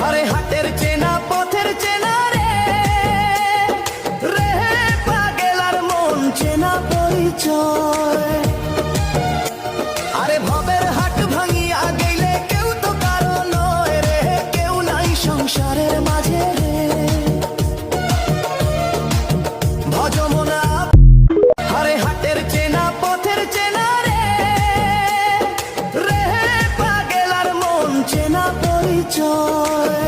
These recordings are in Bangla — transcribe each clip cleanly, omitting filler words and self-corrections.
আরে হাটের চেনা পথের চেনা রে রে পাগল আর মন চেনা পরিচয়। আরে ভবের হাট ভাঙিয়া গেলে কেউ তো কারো নয় রে, কেউ নাই সংসারের মাঝে রে। ভজমনা আরে হাটের চেনা পথের চেনা রে রে পাগল আর মন চেনা পরিচয়।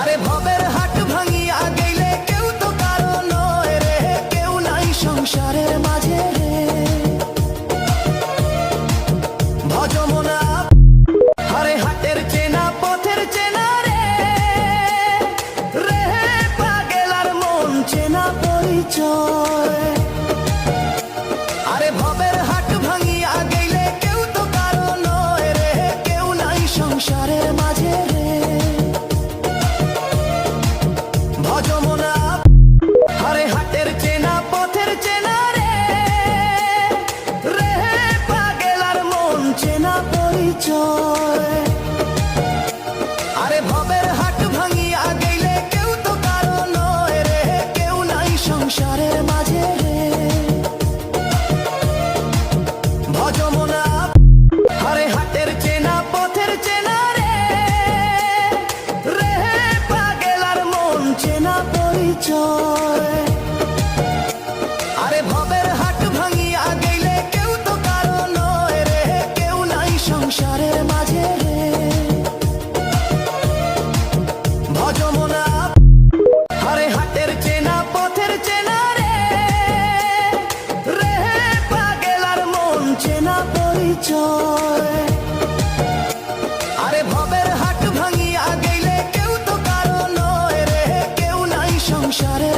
আরে ভবের হাট ভাঙিয়া গেলে কেউ তো কারো নয় রে, কেউ নাই সংসারের মাঝে রে। ভজমনা আরে হাটের চেনা পথের চেনা রে রে পাগল আর মন চেনা পরিচয়। আরে ভবের হাট ভাঙিয়া গেলে কেউ তো কারো নয় রে, কেউ নাই সংসারের মাঝে রে। ভজমনা আরে হাটের চেনা পথের চেনা রে রে পাগল আর মন চেনা পরিচয়। আরে ভবের হাট ভাঙিয়া গেলে কেউ তো কারো নয় রে, কেউ নাই সংসারের মাঝে রে। ভজমনা আরে হাটের চেনা পথের চেনা রে রে পাগল আর মন চেনা পরিচয়। আরে ভবের হাট ভাঙিয়া গেলে কেউ তো কারো নয় রে, কেউ নাই সংসারের মাঝে রে। ভজমনা আরে হাটের চেনা পথের চেনা রে রে পাগল আর মন চেনা পরিচয়। আরে ভবের হাট ভাঙিয়া গেলে কেউ তো কারো নয় রে, কেউ নাই সংসারের